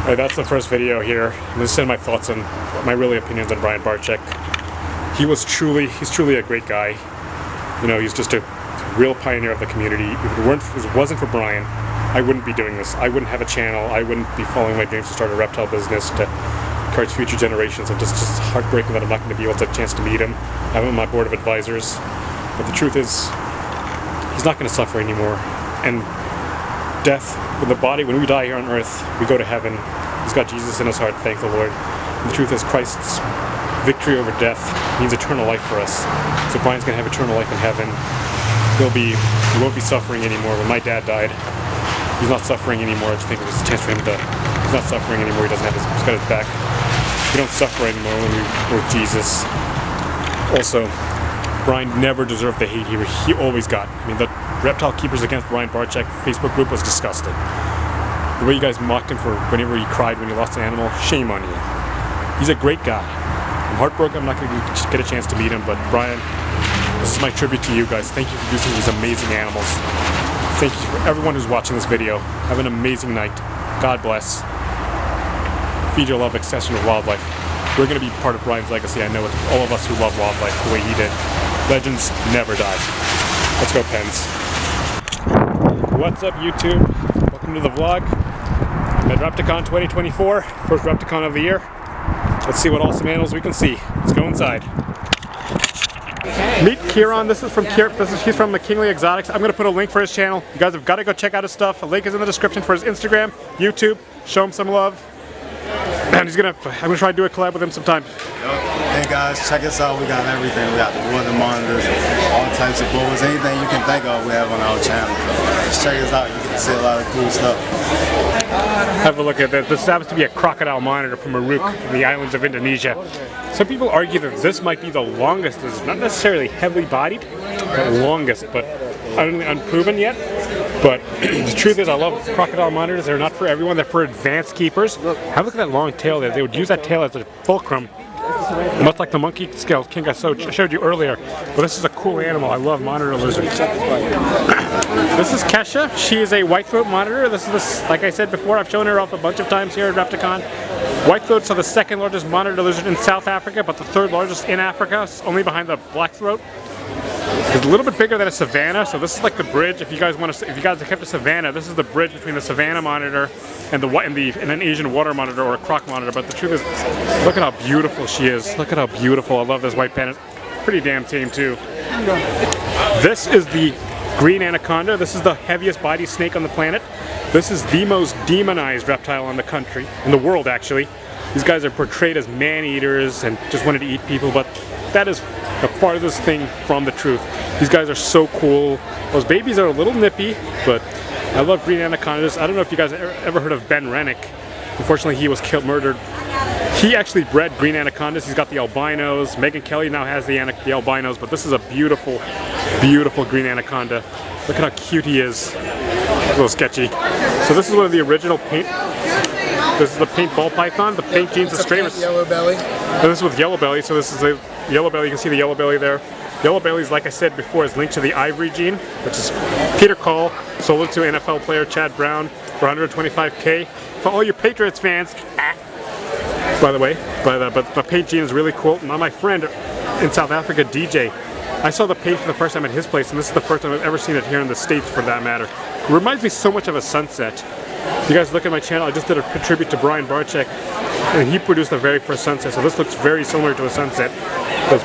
Alright, that's the first video here. I'm going to send my thoughts on my really opinions on Brian Barczyk. He's truly a great guy. You know, he's just a real pioneer of the community. If it wasn't for Brian, I wouldn't be doing this. I wouldn't have a channel. I wouldn't be following my dreams to start a reptile business to encourage future generations. I'm just heartbreaking that I'm not going to be able to have a chance to meet him. I'm on my board of advisors. But the truth is, he's not going to suffer anymore. And death, when we die here on earth, we go to heaven. He's got Jesus in his heart, thank the Lord. And the truth is, Christ's victory over death means eternal life for us. So Brian's going to have eternal life in heaven. He won't be suffering anymore. When my dad died, he's not suffering anymore. I just think it was a chance for him to, he's not suffering anymore. He's got his back. We don't suffer anymore when we're with Jesus. Also, Brian never deserved the hate he always got. I mean, the Reptile Keepers Against Brian Barczyk Facebook group was disgusting. The way you guys mocked him for whenever he cried when he lost an animal, shame on you. He's a great guy. I'm heartbroken I'm not going to get a chance to meet him, but Brian, this is my tribute to you guys. Thank you for producing these amazing animals. Thank you for everyone who's watching this video. Have an amazing night. God bless. Feed your love extension of wildlife. We're going to be part of Brian's legacy. I know with all of us who love wildlife the way he did. Legends never die. Let's go, Pens. What's up, YouTube? Welcome to the vlog. I'm at Repticon 2024, first Repticon of the year. Let's see what awesome animals we can see. Let's go inside. Meet Keyon. This is from he's from McKinley Exotics. I'm going to put a link for his channel. You guys have got to go check out his stuff. A link is in the description for his Instagram, YouTube. Show him some love. And I'm gonna try to do a collab with him sometime. Hey guys, check us out. We got everything. We got the weather monitors, all types of boas, anything you can think of we have on our channel. Just check us out. You can see a lot of cool stuff. Have a look at this. This happens to be a crocodile monitor from Maruk in the islands of Indonesia. Some people argue that this might be the longest. This is not necessarily heavily bodied, but longest, but unproven yet. But the truth is, I love crocodile monitors. They're not for everyone. They're for advanced keepers. Have a look at that long tail there. They would use that tail as a fulcrum, much like the monkey scale king I showed you earlier. But this is a cool animal. I love monitor lizards. This is Kesha. She is a whitethroat monitor. This is, like I said before, I've shown her off a bunch of times here at Repticon. Whitethroats are the second largest monitor lizard in South Africa, but the third largest in Africa, only behind the blackthroat. It's a little bit bigger than a savanna, so this is like the bridge. If you guys have kept a savanna, this is the bridge between the savanna monitor and an Asian water monitor or a croc monitor. But the truth is, look at how beautiful she is. Look at how beautiful. I love this white panda. Pretty damn tame too. This is the green anaconda. This is the heaviest body snake on the planet. This is the most demonized reptile in the world actually. These guys are portrayed as man-eaters and just wanted to eat people, but that is the farthest thing from the truth. These guys are so cool. Those babies are a little nippy, but I love green anacondas. I don't know if you guys ever heard of Ben Rennick. Unfortunately, he was murdered. He actually bred green anacondas. He's got the albinos. Megan Kelly now has the albinos, but this is a beautiful, beautiful green anaconda. Look at how cute he is. A little sketchy. So this is one of the original paint. This is the paint ball python. The paint genes is straight. Yellow belly. And this is with yellow belly. So this is a yellow belly. You can see the yellow belly there. Yellow bellies, like I said before, is linked to the ivory gene, which is Peter Call sold it to NFL player Chad Brown for $125K. For all your Patriots fans, by the way, but the paint gene is really cool. Now my friend in South Africa, DJ, I saw the paint for the first time at his place, and this is the first time I've ever seen it here in the States for that matter. It reminds me so much of a sunset. If you guys look at my channel, I just did a tribute to Brian Barczyk, and he produced the very first sunset, so this looks very similar to a sunset. It's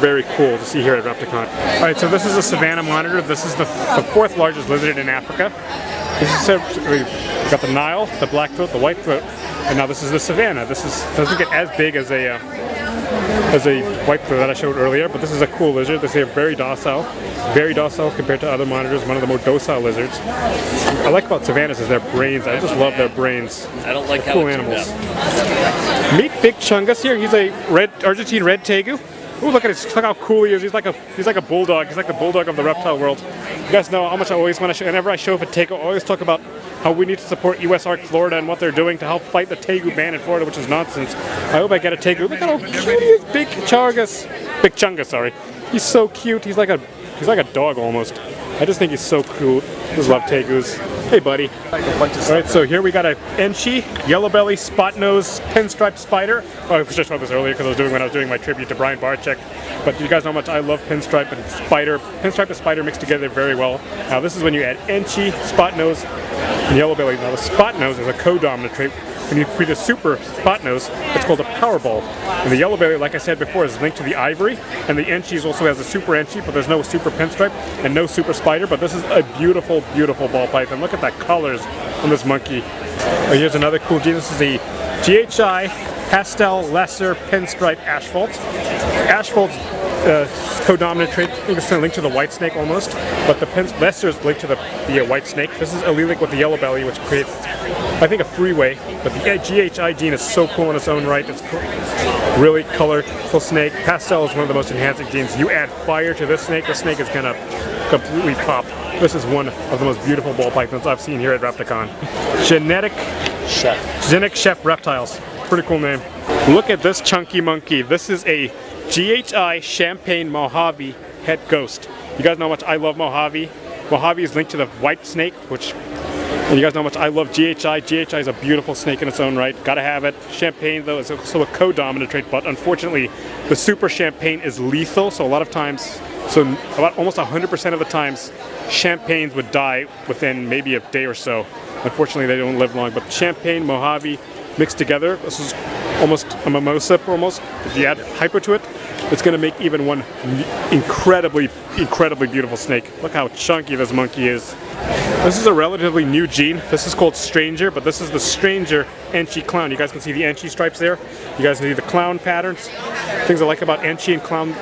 very cool to see here at Repticon. Alright, so this is a savanna monitor. This is the fourth largest lizard in Africa. We've got the Nile, the blackthroat, the whitethroat, and now this is the savanna. This doesn't get as big as a whitethroat that I showed earlier, but this is a cool lizard. They are very docile compared to other monitors, one of the more docile lizards. I like about savannas is their brains. I just love their brains. I don't like how cool animals. Meet Big Chungus here. He's a Argentine red tegu. Ooh, look at this. Look how cool he is. He's like a bulldog. He's like the bulldog of the reptile world. You guys know how much I always want to show. Whenever I show up a tegu, I always talk about how we need to support US Ark Florida and what they're doing to help fight the tegu ban in Florida, which is nonsense. I hope I get a tegu. Look at how cute he is, Big Chungus. Big Chungus, sorry. He's so cute. He's like a dog almost. I just think he's so cool. Just love tegus. Hey, buddy. Alright, so here we got a Enchi, yellow belly, spot nose, pinstripe spider. Oh, I just showed this earlier because when I was doing my tribute to Brian Barczyk. But you guys know how much I love pinstripe and spider. Pinstripe and spider mixed together very well. Now this is when you add Enchi, spot nose, and yellow belly. Now the spot nose is a co-dominant trait. When you create a super spot nose, it's called a powerball. And the yellow belly, like I said before, is linked to the ivory. And the Enchi also has a super Enchi, but there's no super pinstripe and no super spider. But this is a beautiful, beautiful ball python. Look at that colors on this monkey. Oh, here's another cool gene. This is the GHI Pastel Lesser Pinstripe Asphalt. Asphalt's co-dominant trait. I think it's linked to the white snake almost, but the lesser is linked to the white snake. This is allelic with the yellow belly, which creates, I think, a three-way. But the GHI gene is so cool in its own right. It's really colorful snake. Pastel is one of the most enhancing genes. You add fire to this snake, the snake is gonna completely pop. This is one of the most beautiful ball pythons I've seen here at Repticon. Genetic Chef Reptiles. Pretty cool name. Look at this chunky monkey. This is a GHI Champagne Mojave Het Ghost. You guys know how much I love Mojave. Mojave is linked to the white snake, and you guys know how much I love GHI. GHI is a beautiful snake in its own right. Gotta have it. Champagne, though, is also a co-dominant trait, but unfortunately, the super champagne is lethal, so a lot of times, about almost 100% of the times, champagnes would die within maybe a day or so. Unfortunately, they don't live long, but champagne, Mojave, mixed together, this is almost a mimosa almost. If you add hypo to it, it's going to make even one incredibly beautiful snake. Look how chunky this monkey is. This is a relatively new gene. This is called Stranger, but this is the Stranger Enchi clown. You guys can see the Enchi stripes there. You guys can see the clown patterns. Things I like about Enchi and clown.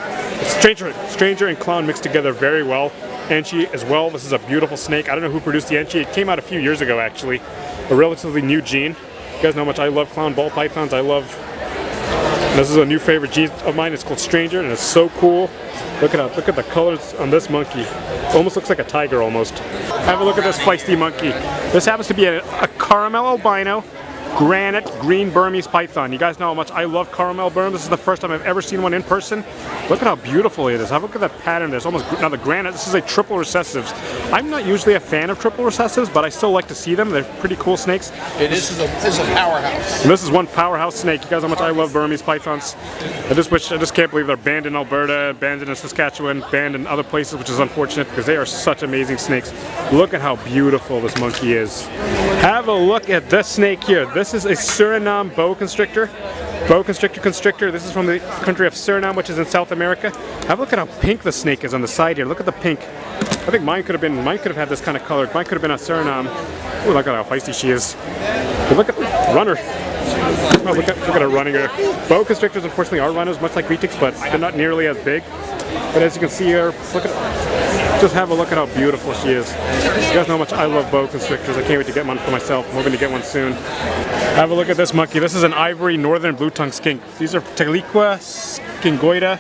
Stranger and clown mixed together very well. Enchi as well. This is a beautiful snake. I don't know who produced the Enchi. It came out a few years ago actually. A relatively new gene. You guys know how much I love clown ball pythons. This is a new favorite gene of mine. It's called Stranger, and it's so cool. Look at the colors on this monkey. It almost looks like a tiger almost. Have a look at this feisty monkey. This happens to be a caramel albino granite green Burmese python. You guys know how much I love caramel Burm. This is the first time I've ever seen one in person. Look at how beautiful it is. Have a look at that pattern. There's almost, now the granite, this is a triple recessives. I'm not usually a fan of triple recessives, but I still like to see them. They're pretty cool snakes. This is a powerhouse. And this is one powerhouse snake. You guys know how much I love Burmese pythons. I just can't believe they're banned in Alberta, banned in Saskatchewan, banned in other places, which is unfortunate because they are such amazing snakes. Look at how beautiful this monkey is. Have a look at this snake here. This is a Suriname boa constrictor. Boa constrictor. This is from the country of Suriname, which is in South America. Have a look at how pink the snake is on the side here. Look at the pink. I think mine could have had this kind of color. Mine could have been a Suriname. Oh, look at how feisty she is. But look at the runner. Oh, look at her running her. Boa constrictors unfortunately are runners, much like retics, but they're not nearly as big. But as you can see here, just have a look at how beautiful she is. You guys know how much I love boa constrictors. I can't wait to get one for myself. I'm hoping to get one soon. Have a look at this monkey. This is an ivory northern blue-tongued skink. These are Teliqua skingoida.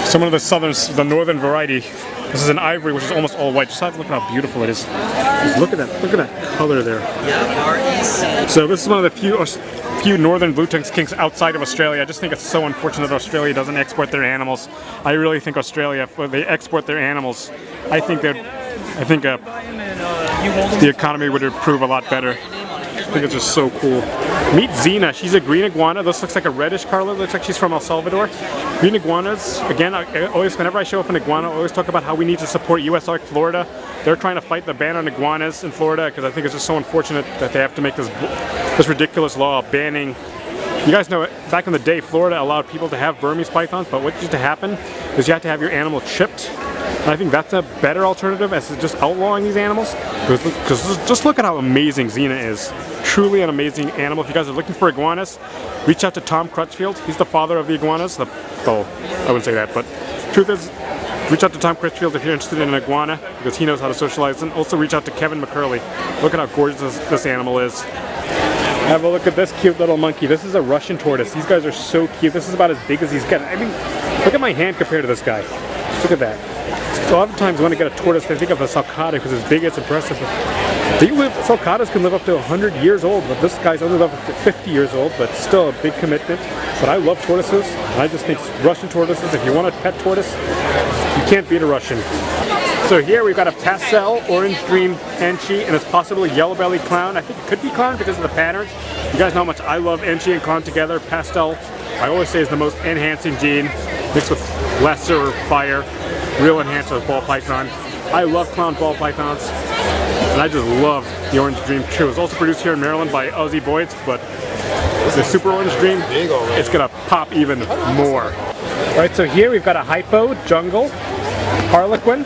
Some of the northern variety. This is an ivory, which is almost all white. Just have a look at how beautiful it is. Just look at that color there. So this is one of the few northern blue-tongued skinks outside of Australia. I just think it's so unfortunate that Australia doesn't export their animals. I really think Australia, if they export their animals, I think the economy would improve a lot better. I think it's just so cool. Meet Xena. She's a green iguana. This looks like a reddish color. Looks like she's from El Salvador. Green iguanas. Again, whenever I show up an iguana, I always talk about how we need to support U.S. Ark Florida. They're trying to fight the ban on iguanas in Florida because I think it's just so unfortunate that they have to make this ridiculous law banning. You guys know, back in the day, Florida allowed people to have Burmese pythons, but what used to happen is you had to have your animal chipped. And I think that's a better alternative as to just outlawing these animals. Because just look at how amazing Xena is. Truly an amazing animal. If you guys are looking for iguanas, reach out to Tom Crutchfield. He's the father of the iguanas. I wouldn't say that, but truth is, reach out to Tom Crutchfield if you're interested in an iguana, because he knows how to socialize them. Also reach out to Kevin McCurley. Look at how gorgeous this animal is. Have a look at this cute little monkey. This is a Russian tortoise. These guys are so cute. This is about as big as he's getting. I mean, look at my hand compared to this guy. Look at that. So a lot of times when I get a tortoise, they think of a sulcata because it's big, it's impressive. Sulcatas can live up to 100 years old, but this guy's only lived up to 50 years old, but still a big commitment. But I love tortoises, and I just think Russian tortoises, if you want a pet tortoise, you can't beat a Russian. So here we've got a pastel orange dream Enchi and it's possibly yellow belly clown. I think it could be clown because of the patterns. You guys know how much I love Enchi and clown together. Pastel, I always say, is the most enhancing gene, mixed with lesser fire, real enhancer with ball python. I love clown ball pythons, and I just love the orange dream too. It's also produced here in Maryland by Aussie Boyds, but the super orange dream, it's gonna pop even more. Alright, so here we've got a hypo, jungle, harlequin.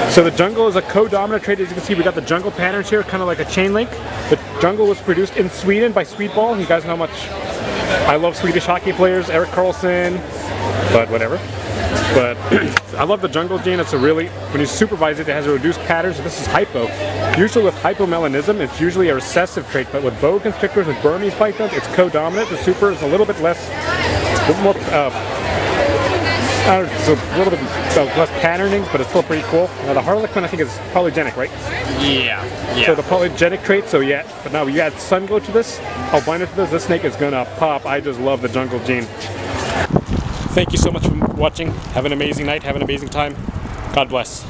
So the jungle is a co-dominant trait. As you can see, we got the jungle patterns here, kind of like a chain link. The jungle was produced in Sweden by Sweetball. You guys know how much I love Swedish hockey players, Erik Karlsson, but whatever. But I love the jungle gene. It's a really, when you supervise it, it has a reduced pattern. So this is hypo. Usually with hypomelanism, it's usually a recessive trait, but with boa constrictors and Burmese pythons, it's co-dominant. The super is a little bit less, a little more, it's a little bit less patterning, but it's still pretty cool. Now the harlequin, I think, is polygenic, right? Yeah. So the polygenic trait, so yeah, but now you add sun glow to this, albino to this snake is gonna pop. I just love the jungle gene. Thank you so much for watching. Have an amazing night, have an amazing time. God bless.